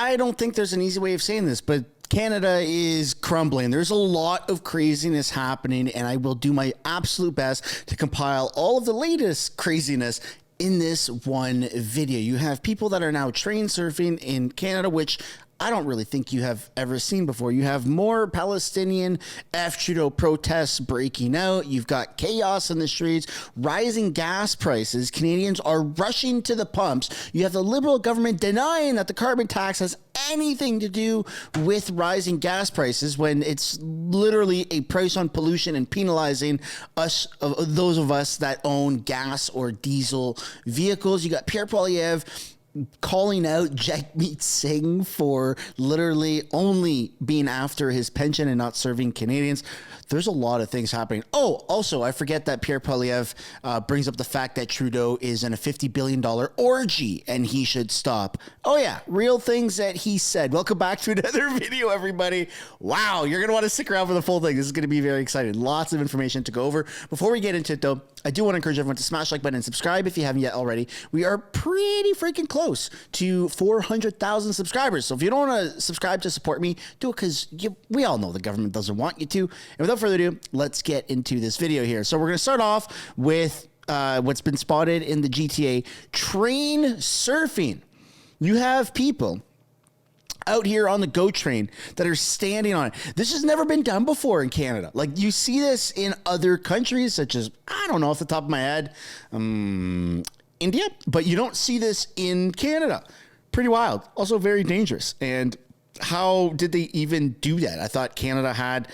I don't think there's an easy way of saying this, but Canada is crumbling. There's a lot of craziness happening, and I will do my absolute best to compile all of the latest craziness in this one video. You have people that are now train surfing in Canada, which I don't really think you have ever seen before. You have more Palestinian F. Trudeau protests breaking out. You've got chaos in the streets, rising gas prices. Canadians are rushing to the pumps. You have the Liberal government denying that the carbon tax has anything to do with rising gas prices when it's literally a price on pollution and penalizing us, those of us that own gas or diesel vehicles. You got Pierre Poilievre calling out Jagmeet Singh for literally only being after his pension and not serving Canadians. There's a lot of things happening. Oh, also, I forget that Pierre Poilievre brings up the fact that Trudeau is in a $50 billion orgy and he should stop. Oh yeah, real things that he said. Welcome back to another video, everybody. Wow, you're going to want to stick around for the full thing. This is going to be very exciting. Lots of information to go over. Before we get into it, though, I do want to encourage everyone to smash the like button and subscribe if you haven't yet already. We are pretty freaking close to 400,000 subscribers. So if you don't want to subscribe to support me, do it because we all know the government doesn't want you to. And without further ado, let's get into this video here. So we're going to start off with what's been spotted in the GTA, train surfing. You have people out here on the GO train that are standing on it. This has never been done before in Canada. Like, you see this in other countries such as, I don't know off the top of my head, India, but you don't see this in Canada. Pretty wild. Also very dangerous. And how did they even do that? I thought Canada had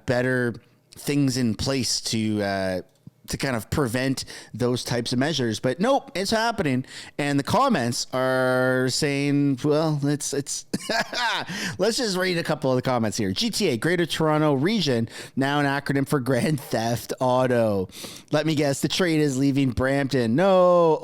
better things in place to kind of prevent those types of measures, but nope, it's happening. And the comments are saying, well, it's let's just read a couple of the comments here. GTA, Greater Toronto Region, now an acronym for Grand Theft Auto. Let me guess, the train is leaving Brampton. No,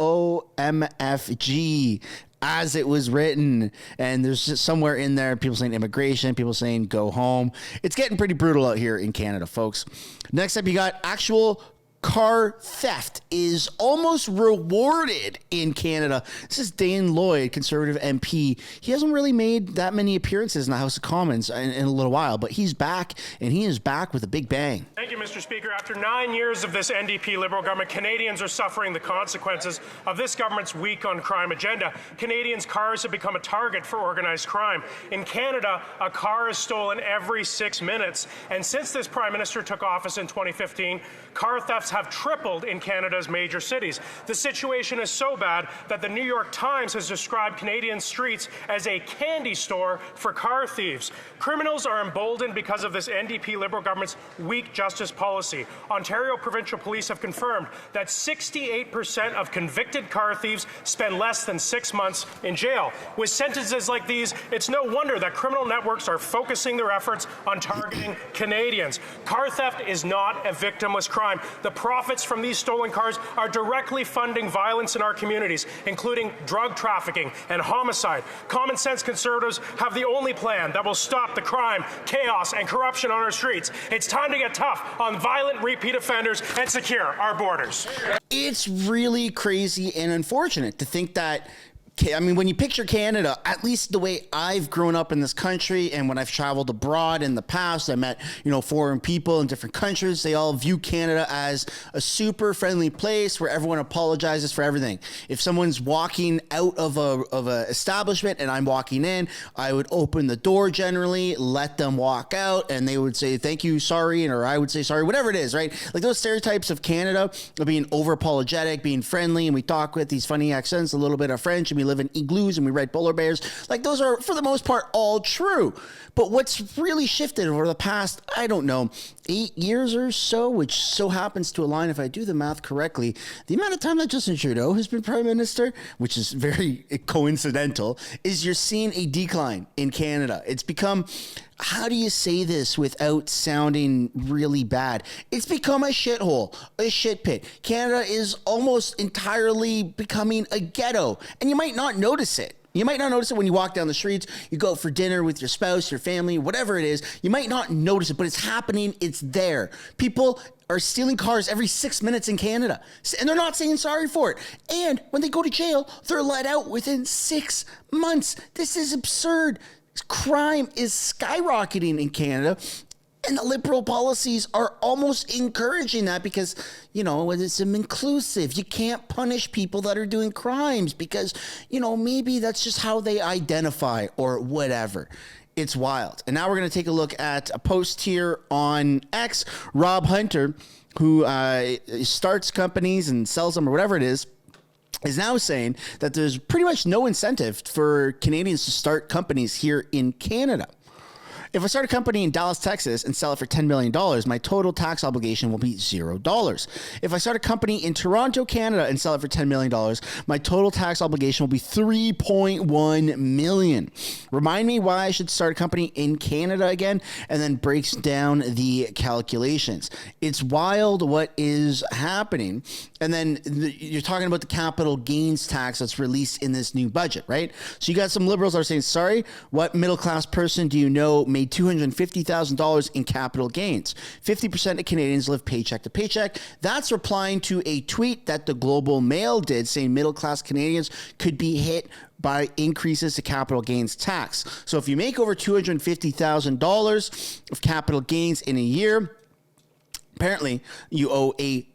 OMFG. As it was written. And there's just somewhere in there, people saying immigration, people saying go home. It's getting pretty brutal out here in Canada, folks. Next up, you got actual car theft is almost rewarded in Canada. This is Dane Lloyd, Conservative MP. He hasn't really made that many appearances in the House of Commons in a little while, but he's back, and he is back with a big bang. Thank you, Mr. Speaker. After 9 years of this NDP Liberal government, Canadians are suffering the consequences of this government's weak on crime agenda. Canadians' cars have become a target for organized crime. In Canada, a car is stolen every 6 minutes, and since this Prime Minister took office in 2015, car thefts have tripled in Canada's major cities. The situation is so bad that the New York Times has described Canadian streets as a candy store for car thieves. Criminals are emboldened because of this NDP Liberal government's weak justice policy. Ontario Provincial Police have confirmed that 68% of convicted car thieves spend less than 6 months in jail. With sentences like these, it's no wonder that criminal networks are focusing their efforts on targeting Canadians. Car theft is not a victimless crime. The profits from these stolen cars are directly funding violence in our communities, including drug trafficking and homicide. Common sense Conservatives have the only plan that will stop the crime, chaos, and corruption on our streets. It's time to get tough on violent repeat offenders and secure our borders. It's really crazy and unfortunate to think that, I mean, when you picture Canada, at least the way I've grown up in this country, and when I've traveled abroad in the past, I met, foreign people in different countries. They all view Canada as a super friendly place where everyone apologizes for everything. If someone's walking out of a establishment and I'm walking in, I would open the door generally, let them walk out, and they would say, thank you, sorry, or I would say sorry, whatever it is, right? Like those stereotypes of Canada of being over apologetic, being friendly, and we talk with these funny accents, a little bit of French, and we live in igloos and we ride polar bears. Like, those are, for the most part, all true. But what's really shifted over the past, I don't know, 8 years or so, which so happens to align, if I do the math correctly, the amount of time that Justin Trudeau has been Prime Minister, which is very coincidental, is you're seeing a decline in Canada. It's become, how do you say this without sounding really bad? It's become a shithole, a shit pit. Canada is almost entirely becoming a ghetto, and you might not notice it. You might not notice it when you walk down the streets, you go out for dinner with your spouse, your family, whatever it is. You might not notice it, but it's happening. It's there. People are stealing cars every 6 minutes in Canada, and they're not saying sorry for it. And when they go to jail, they're let out within 6 months. This is absurd. Crime is skyrocketing in Canada, and the liberal policies are almost encouraging that because, you know, it's inclusive. You can't punish people that are doing crimes because, you know, maybe that's just how they identify or whatever. It's wild. And now we're going to take a look at a post here on X. Rob Hunter, who starts companies and sells them or whatever it is now saying that there's pretty much no incentive for Canadians to start companies here in Canada. If I start a company in Dallas, Texas, and sell it for $10 million, my total tax obligation will be $0. If I start a company in Toronto, Canada, and sell it for $10 million, my total tax obligation will be $3.1 million. Remind me why I should start a company in Canada again, and then breaks down the calculations. It's wild what is happening. And then you're talking about the capital gains tax that's released in this new budget, right? So you got some liberals that are saying, sorry, what middle-class person do you know made $250,000 in capital gains? 50% of Canadians live paycheck to paycheck. That's replying to a tweet that the Global Mail did saying middle-class Canadians could be hit by increases to capital gains tax. So if you make over $250,000 of capital gains in a year, apparently you owe a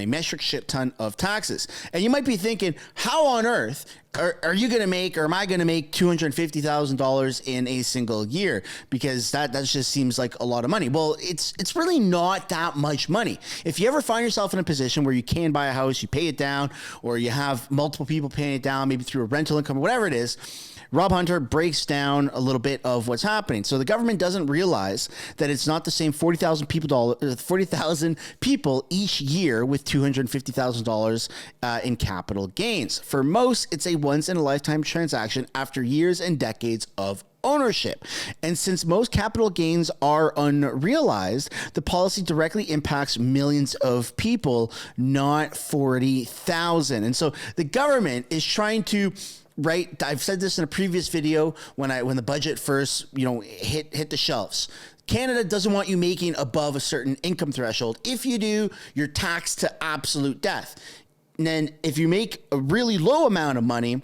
metric shit ton of taxes. And you might be thinking, how on earth are you going to make, or am I going to make $250,000 in a single year? Because that just seems like a lot of money. Well, it's really not that much money. If you ever find yourself in a position where you can buy a house, you pay it down, or you have multiple people paying it down, maybe through a rental income or whatever it is, Rob Hunter breaks down a little bit of what's happening. So the government doesn't realize that it's not the same 40,000 people each year with $250,000 in capital gains. For most, it's a once-in-a-lifetime transaction after years and decades of ownership. And since most capital gains are unrealized, the policy directly impacts millions of people, not 40,000. And so the government is trying to, right, I've said this in a previous video when the budget first, hit the shelves. Canada doesn't want you making above a certain income threshold. If you do, you're taxed to absolute death. And then if you make a really low amount of money,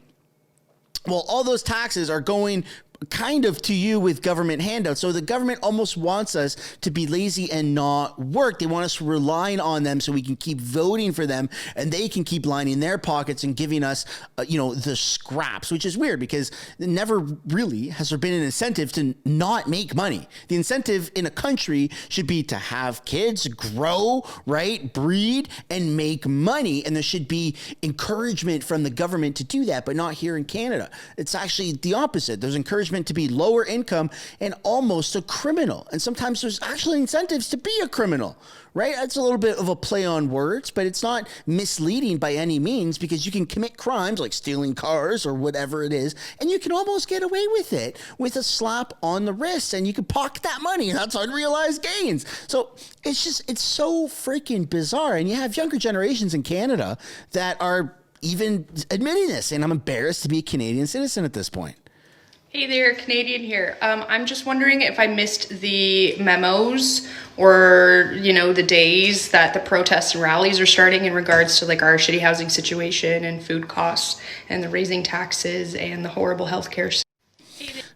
well, all those taxes are going kind of to you with government handouts. So the government almost wants us to be lazy and not work. They want us relying on them so we can keep voting for them and they can keep lining their pockets and giving us, the scraps, which is weird because never really has there been an incentive to not make money. The incentive in a country should be to have kids, grow, right, breed, and make money. And there should be encouragement from the government to do that, but not here in Canada. It's actually the opposite. There's encouragement to be lower income and almost a criminal. And sometimes there's actually incentives to be a criminal, right? That's a little bit of a play on words, but it's not misleading by any means because you can commit crimes like stealing cars or whatever it is, and you can almost get away with it with a slap on the wrist and you can pocket that money, and that's unrealized gains. So it's so freaking bizarre. And you have younger generations in Canada that are even admitting this, and I'm embarrassed to be a Canadian citizen at this point. Hey there, Canadian here. I'm just wondering if I missed the memos or, the days that the protests and rallies are starting in regards to like our shitty housing situation and food costs and the raising taxes and the horrible healthcare.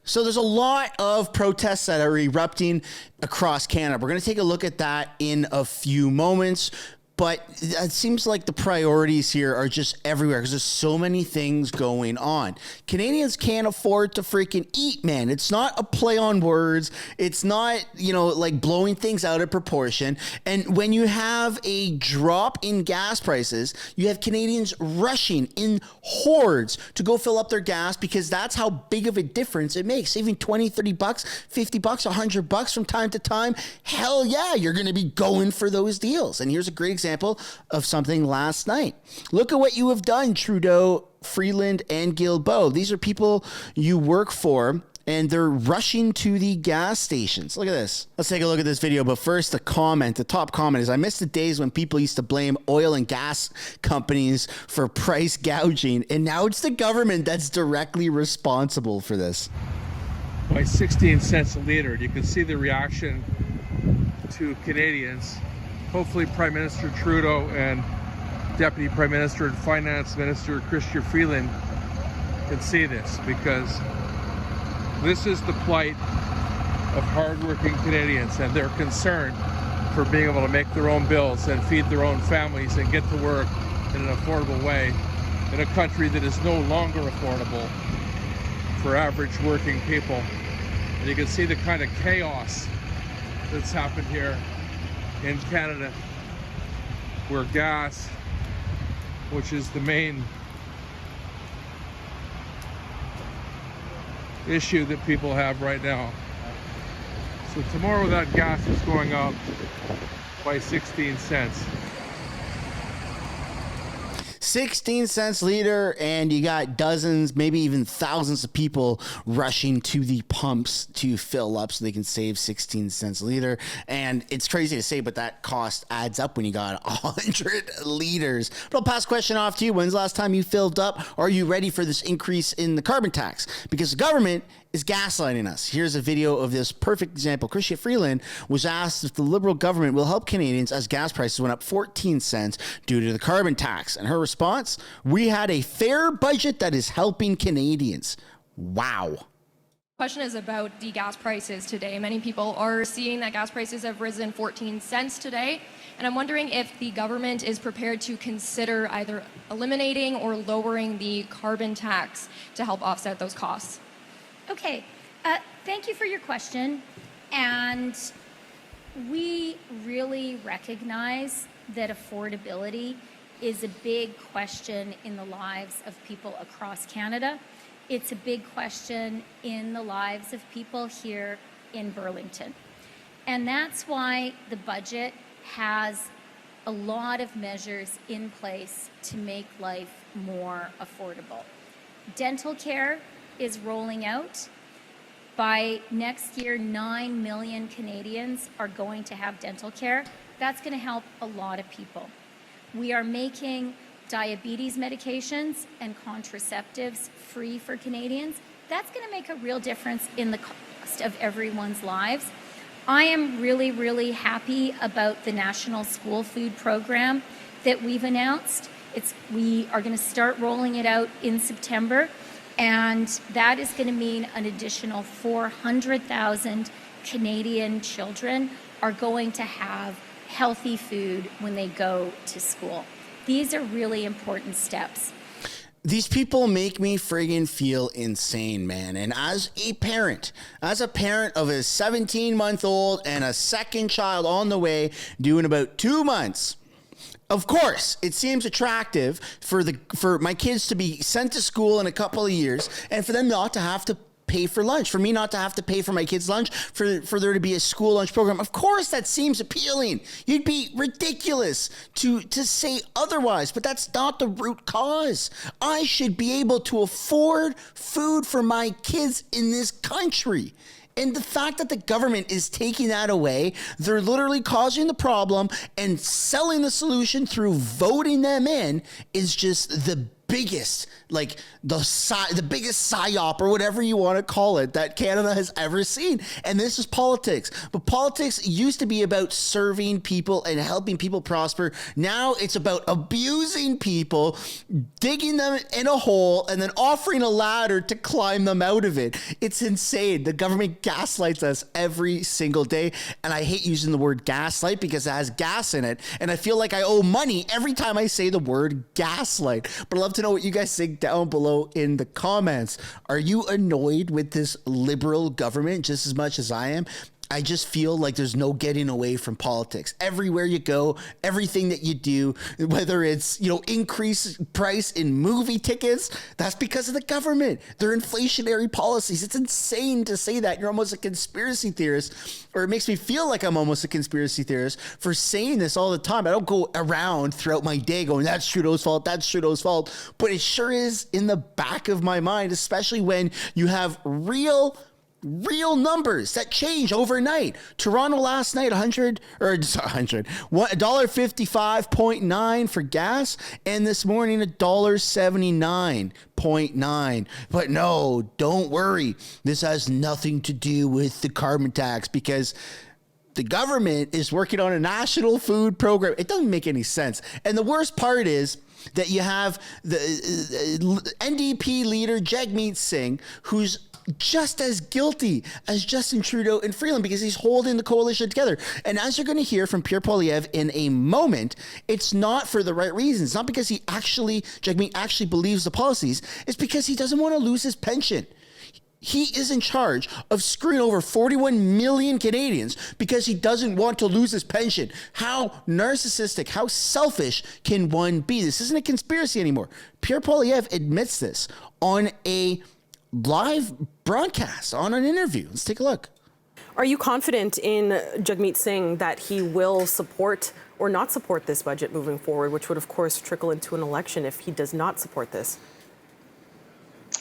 So there's a lot of protests that are erupting across Canada. We're going to take a look at that in a few moments. But it seems like the priorities here are just everywhere because there's so many things going on. Canadians can't afford to freaking eat, man. It's not a play on words. It's not, like blowing things out of proportion. And when you have a drop in gas prices, you have Canadians rushing in hordes to go fill up their gas because that's how big of a difference it makes. Saving 20, 30 bucks, 50 bucks, 100 bucks from time to time. Hell yeah, you're going to be going for those deals. And here's a great example of something last night. Look at what you have done, Trudeau, Freeland, and Guilbeault. These are people you work for, and they're rushing to the gas stations. Look at this. Let's take a look at this video. But first, the top comment is, I miss the days when people used to blame oil and gas companies for price gouging, and now it's the government that's directly responsible for this. By 16 cents a liter, you can see the reaction to Canadians hopefully Prime Minister Trudeau and Deputy Prime Minister and Finance Minister Chrystia Freeland can see this, because this is the plight of hardworking Canadians and their concern for being able to make their own bills and feed their own families and get to work in an affordable way in a country that is no longer affordable for average working people. And you can see the kind of chaos that's happened here in Canada, where gas, which is the main issue that people have right now. So tomorrow that gas is going up by 16 cents. 16 cents liter, and you got dozens, maybe even thousands of people rushing to the pumps to fill up so they can save 16 cents a liter. And it's crazy to say, but that cost adds up when you got 100 liters. But I'll pass the question off to you. When's the last time you filled up? Are you ready for this increase in the carbon tax? Because the government is gaslighting us. Here's a video of this perfect example. Chrystia Freeland was asked if the Liberal government will help Canadians as gas prices went up 14 cents due to the carbon tax. And her response, we had a fair budget that is helping Canadians. Wow. Question is about the gas prices today. Many people are seeing that gas prices have risen 14 cents today. And I'm wondering if the government is prepared to consider either eliminating or lowering the carbon tax to help offset those costs. Okay, thank you for your question. And we really recognize that affordability is a big question in the lives of people across Canada. It's a big question in the lives of people here in Burlington. And that's why the budget has a lot of measures in place to make life more affordable. Dental care is rolling out. By next year, 9 million Canadians are going to have dental care. That's going to help a lot of people. We are making diabetes medications and contraceptives free for Canadians. That's going to make a real difference in the cost of everyone's lives. I am really, really happy about the National School Food Program that we've announced. We are going to start rolling it out in September. And that is going to mean an additional 400,000 Canadian children are going to have healthy food when they go to school. These are really important steps. These people make me friggin' feel insane, man. And as a parent of a 17-month-old and a second child on the way, doing about 2 months, of course, it seems attractive for my kids to be sent to school in a couple of years and for them not to have to pay for lunch, for me not to have to pay for my kids' lunch, for there to be a school lunch program. Of course, that seems appealing. You'd be ridiculous to say otherwise, but that's not the root cause. I should be able to afford food for my kids in this country. And the fact that the government is taking that away, they're literally causing the problem and selling the solution through voting them in, is just the biggest, like the biggest psyop or whatever you want to call it that Canada has ever seen. And this is politics. But politics used to be about serving people and helping people prosper. Now it's about abusing people, digging them in a hole, and then offering a ladder to climb them out of it. It's insane. The government gaslights us every single day. And I hate using the word gaslight because it has gas in it. And I feel like I owe money every time I say the word gaslight. But I love to know what you guys think down below in the comments. Are you annoyed with this Liberal government just as much as I am? I just feel like there's no getting away from politics. Everywhere you go, everything that you do, whether it's, increase price in movie tickets, that's because of the government. Their inflationary policies. It's insane to say that. You're almost a conspiracy theorist, or it makes me feel like I'm almost a conspiracy theorist for saying this all the time. I don't go around throughout my day going, that's Trudeau's fault, that's Trudeau's fault. But it sure is in the back of my mind, especially when you have real numbers that change overnight. Toronto last night, $1.55.9 for gas, and this morning $1.79.9. But no, don't worry. This has nothing to do with the carbon tax, because the government is working on a national food program. It doesn't make any sense. And the worst part is that you have the NDP leader, Jagmeet Singh, who's just as guilty as Justin Trudeau and Freeland because he's holding the coalition together. And as you're going to hear from Pierre Poilievre in a moment, it's not for the right reasons. It's not because Jagmeet actually believes the policies. It's because he doesn't want to lose his pension. He is in charge of screwing over 41 million Canadians because he doesn't want to lose his pension. How narcissistic, how selfish can one be? This isn't a conspiracy anymore. Pierre Poilievre admits this on a live broadcast, on an interview. Let's take a look. Are you confident in Jagmeet Singh that he will support or not support this budget moving forward, which would, of course, trickle into an election if he does not support this?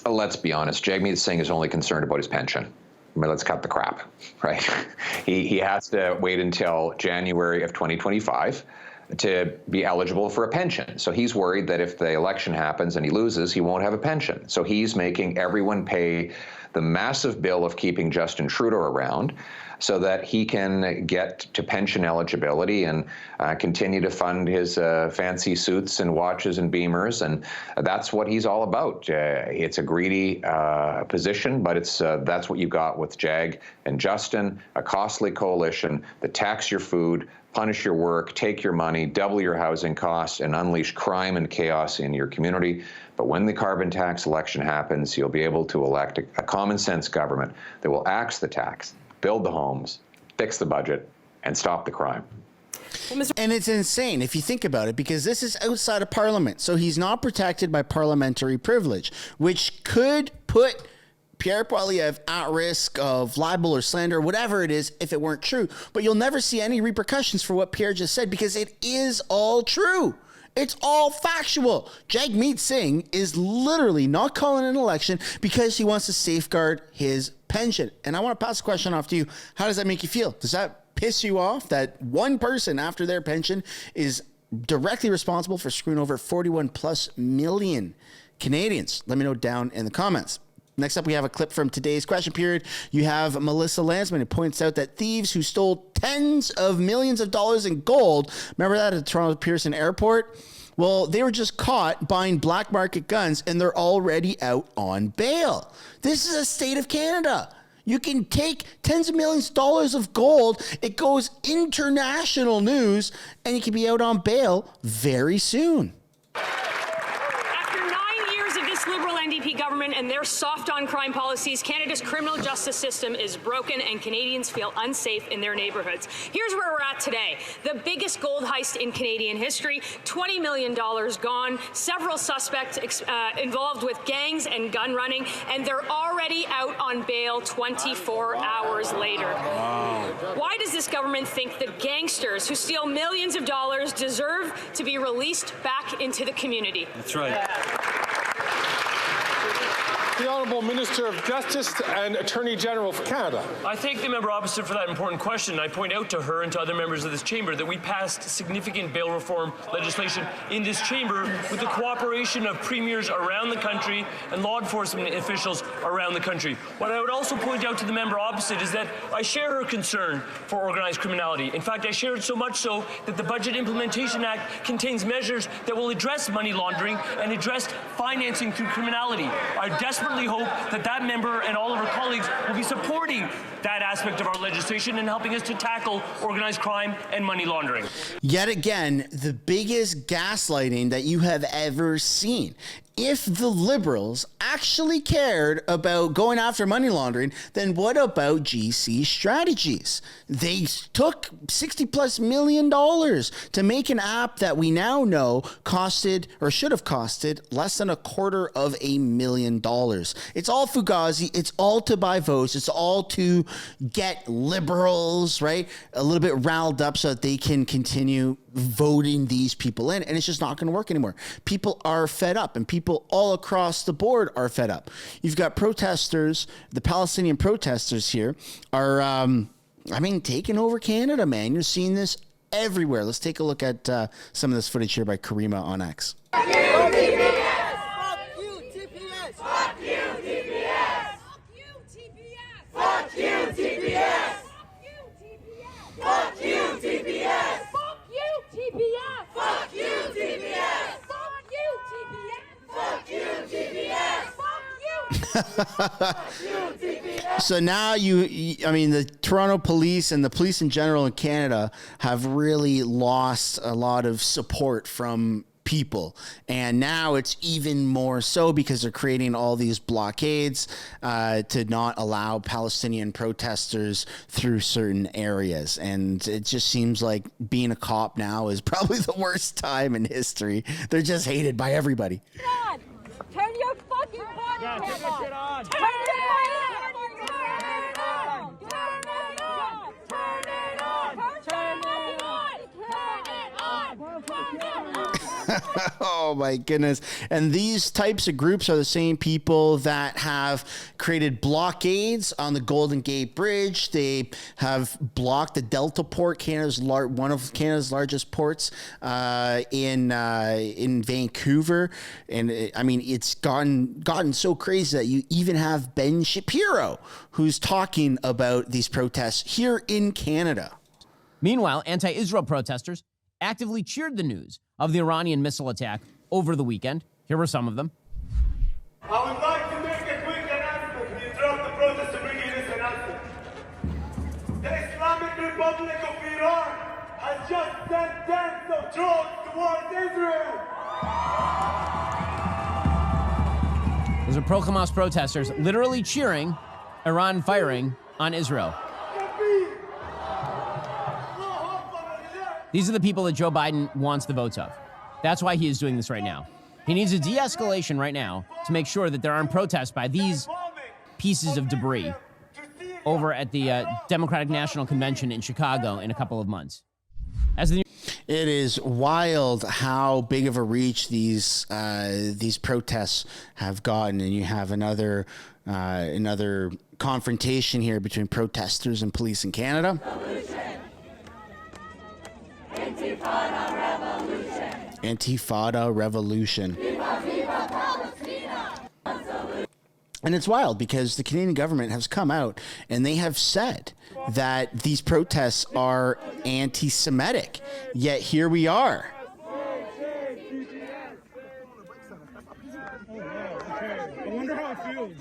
Let's be honest, Jagmeet Singh is only concerned about his pension. I mean, let's cut the crap, right? He has to wait until January of 2025 to be eligible for a pension. So he's worried that if the election happens and he loses, he won't have a pension. So he's making everyone pay the massive bill of keeping Justin Trudeau around so that he can get to pension eligibility and continue to fund his fancy suits and watches and Beamers. And that's what he's all about. It's a greedy position, but that's what you got with Jag and Justin, a costly coalition that tax your food, punish your work, take your money, double your housing costs, and unleash crime and chaos in your community. But when the carbon tax election happens, you'll be able to elect a common sense government that will axe the tax, build the homes, fix the budget, and stop the crime. And it's insane if you think about it, because this is outside of Parliament. So he's not protected by parliamentary privilege, which could put Pierre Poilievre at risk of libel or slander, whatever it is, if it weren't true. But you'll never see any repercussions for what Pierre just said because it is all true. It's all factual. Jagmeet Singh is literally not calling an election because he wants to safeguard his pension. And I want to pass the question off to you. How does that make you feel? Does that piss you off that one person after their pension is directly responsible for screwing over 41 plus million Canadians? Let me know down in the comments. Next up, we have a clip from today's question period. You have Melissa Landsman, who points out that thieves who stole tens of millions of dollars in gold, remember that at the Toronto Pearson Airport? Well, they were just caught buying black market guns, and they're already out on bail. This is a state of Canada. You can take tens of millions of dollars of gold, it goes international news, and you can be out on bail very soon. Liberal NDP government and their soft on crime policies, Canada's criminal justice system is broken and Canadians feel unsafe in their neighborhoods. Here's where we're at today. The biggest gold heist in Canadian history, $20 million gone, several suspects involved with gangs and gun running, and they're already out on bail 24 hours later. Wow. Why does this government think that gangsters who steal millions of dollars deserve to be released back into the community? That's right. The Honourable Minister of Justice and Attorney General for Canada. I thank the member opposite for that important question. I point out to her and to other members of this chamber that we passed significant bail reform legislation in this chamber with the cooperation of premiers around the country and law enforcement officials around the country. What I would also point out to the member opposite is that I share her concern for organized criminality. In fact, I share it so much so that the Budget Implementation Act contains measures that will address money laundering and address financing through criminality. I desperately hope that that member and all of her colleagues will be supporting that aspect of our legislation and helping us to tackle organized crime and money laundering. Yet again, the biggest gaslighting that you have ever seen. If the Liberals actually cared about going after money laundering, then what about GC Strategies? They took $60+ million to make an app that we now know costed, or should have costed, less than $250,000. It's all Fugazi. It's all to buy votes. It's all to get Liberals, right, a little bit riled up so that they can continue voting these people in, and it's just not going to work anymore. People are fed up, and people all across the board are fed up. You've got protesters, the Palestinian protesters here are, taking over Canada, man. You're seeing this everywhere. Let's take a look at some of this footage here by Karima on X. Fuck you, TPS! Fuck you, TPS! Fuck you, TPS! Fuck you, TPS! Fuck you, TPS! Fuck So now I mean, the Toronto police and the police in general in Canada have really lost a lot of support from people, and now it's even more so because they're creating all these blockades to not allow Palestinian protesters through certain areas. And it just seems like being a cop now is probably the worst time in history. They're just hated by everybody. Turn your fucking body cam on. Turn it on. Turn it on. Turn it on. Turn it on. Turn it on. Oh my goodness. And these types of groups are the same people that have created blockades on the Golden Gate Bridge. They have blocked the Delta Port, one of Canada's largest ports, in Vancouver. And I mean, it's gotten so crazy that you even have Ben Shapiro who's talking about these protests here in Canada. Meanwhile, anti-Israel protesters actively cheered the news of the Iranian missile attack over the weekend. Here were some of them. I would like to make a quick announcement to interrupt the protest to bring you this announcement. The Islamic Republic of Iran has just sent tens of drones towards Israel. Those are pro-Hamas protesters literally cheering Iran firing on Israel. These are the people that Joe Biden wants the votes of. That's why he is doing this right now. He needs a de-escalation right now to make sure that there aren't protests by these pieces of debris over at the Democratic National Convention in Chicago in a couple of months. It is wild how big of a reach these protests have gotten, and you have another confrontation here between protesters and police in Canada. Intifada revolution. Viva, viva Palestina. And it's wild because the Canadian government has come out and they have said that these protests are anti-Semitic. Yet here we are. I wonder how it feels.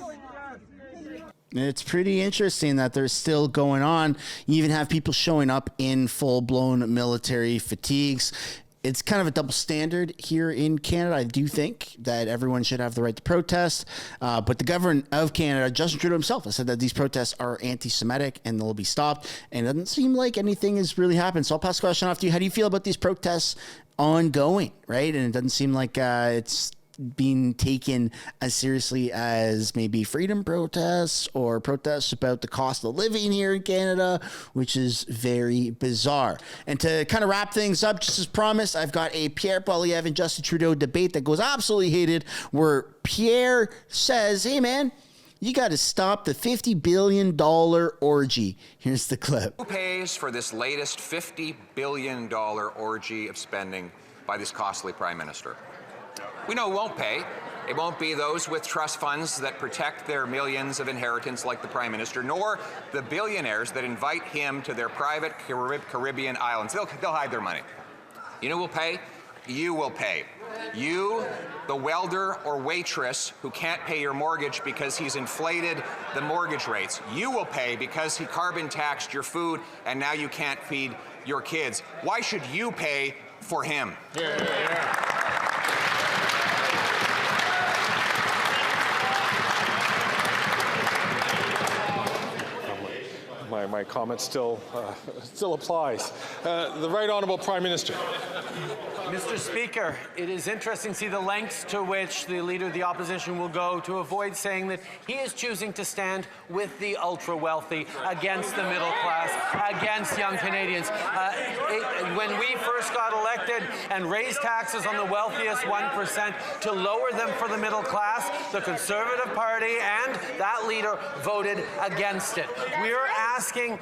It's pretty interesting that they're still going on. You even have people showing up in full-blown military fatigues. It's kind of a double standard here in Canada. I do think that everyone should have the right to protest. But the government of Canada, Justin Trudeau himself, has said that these protests are anti-Semitic and they'll be stopped. And it doesn't seem like anything has really happened. So I'll pass the question off to you. How do you feel about these protests ongoing, right? And it doesn't seem like it's being taken as seriously as maybe freedom protests or protests about the cost of living here in Canada, which is very bizarre. And to kind of wrap things up, just as promised, I've got a Pierre Poilievre and Justin Trudeau debate that goes absolutely heated, where Pierre says, hey man, you got to stop the $50 billion orgy. Here's the clip. Who pays for this latest $50 billion orgy of spending by this costly prime minister? We know who won't pay. It won't be those with trust funds that protect their millions of inheritance like the Prime Minister, nor the billionaires that invite him to their private Caribbean islands. They'll hide their money. You know who will pay? You will pay. You, the welder or waitress who can't pay your mortgage because he's inflated the mortgage rates. You will pay because he carbon taxed your food and now you can't feed your kids. Why should you pay for him? My comment still applies. The Right Honourable Prime Minister. Mr. Speaker, it is interesting to see the lengths to which the Leader of the Opposition will go to avoid saying that he is choosing to stand with the ultra-wealthy, against the middle class, against young Canadians. When we first got elected and raised taxes on the wealthiest 1% to lower them for the middle class, the Conservative Party and that leader voted against it. We are asking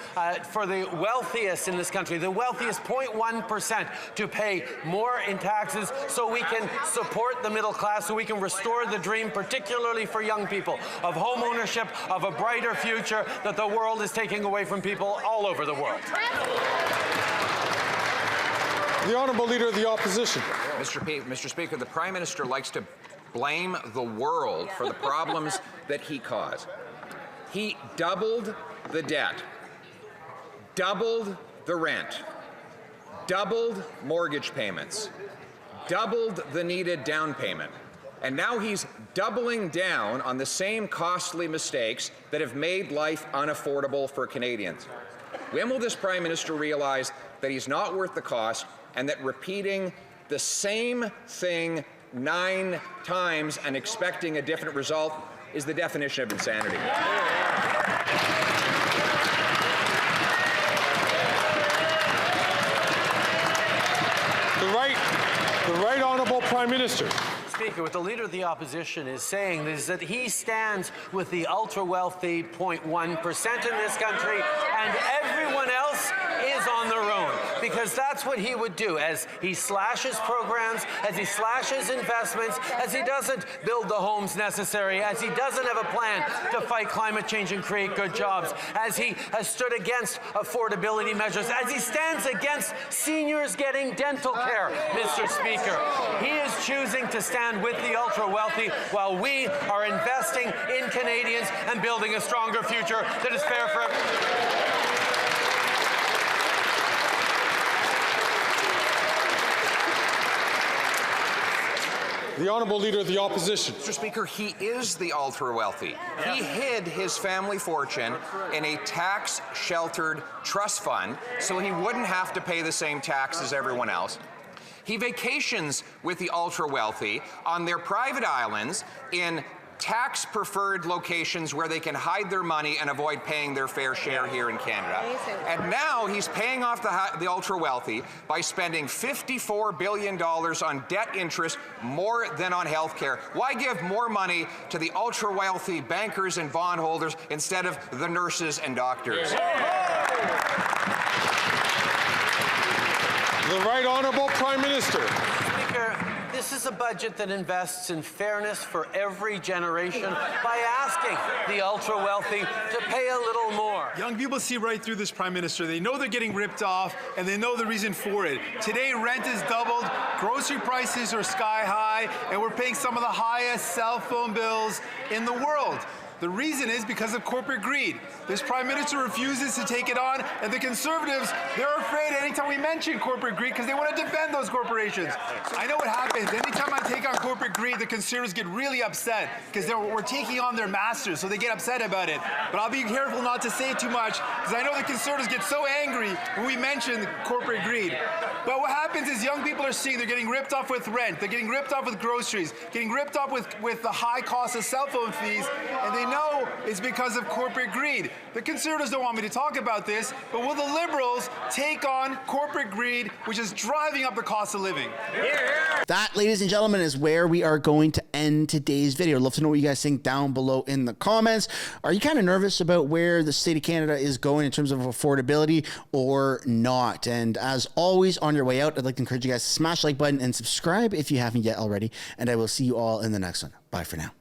for the wealthiest in this country, the wealthiest 0.1%, to pay more in taxes so we can support the middle class, so we can restore the dream, particularly for young people, of home ownership, of a brighter future that the world is taking away from people all over the world. The Honourable Leader of the Opposition. Mr. Speaker, the Prime Minister likes to blame the world for the problems that he caused. He doubled the debt, doubled the rent, doubled mortgage payments, doubled the needed down payment. And now he's doubling down on the same costly mistakes that have made life unaffordable for Canadians. When will this Prime Minister realize that he's not worth the cost and that repeating the same thing 9 times and expecting a different result is the definition of insanity? The right honourable Prime Minister. Speaker, what the Leader of the Opposition is saying is that he stands with the ultra-wealthy 0.1% in this country, and everyone else is on their own, because that's what he would do as he slashes programs, as he slashes investments, as he doesn't build the homes necessary, as he doesn't have a plan to fight climate change and create good jobs, as he has stood against affordability measures, as he stands against seniors getting dental care, Mr. Speaker. He is choosing to stand with the ultra-wealthy while we are investing in Canadians and building a stronger future that is fair for everyone. The Honourable Leader of the Opposition. Mr. Speaker, he is the ultra-wealthy. He hid his family fortune in a tax-sheltered trust fund so he wouldn't have to pay the same tax as everyone else. He vacations with the ultra-wealthy on their private islands in tax-preferred locations where they can hide their money and avoid paying their fair share here in Canada. And now he's paying off the ultra-wealthy by spending $54 billion on debt interest, more than on health care. Why give more money to the ultra-wealthy bankers and bondholders instead of the nurses and doctors? The Right Honourable Prime Minister. Speaker, this is a budget that invests in fairness for every generation by asking the ultra-wealthy to pay a little more. Young people see right through this Prime Minister. They know they're getting ripped off, and they know the reason for it. Today, rent is doubled, grocery prices are sky high, and we're paying some of the highest cell phone bills in the world. The reason is because of corporate greed. This Prime Minister refuses to take it on, and the Conservatives, they're afraid anytime we mention corporate greed because they want to defend those corporations. I know what happens. Anytime I take on corporate greed, the Conservatives get really upset because we're taking on their masters, so they get upset about it. But I'll be careful not to say too much because I know the Conservatives get so angry when we mention corporate greed. But what happens is young people are seeing they're getting ripped off with rent, they're getting ripped off with groceries, getting ripped off with the high cost of cell phone fees, and they know it's because of corporate greed. The Conservatives don't want me to talk about this, but will the Liberals take on corporate greed, which is driving up the cost of living? That, ladies and gentlemen, is where we are going to end today's video. I'd love to know what you guys think down below in the comments. Are you kind of nervous about where the state of Canada is going in terms of affordability or not? And as always, on your way out, I'd like to encourage you guys to smash the like button and subscribe if you haven't yet already. And I will see you all in the next one. Bye for now.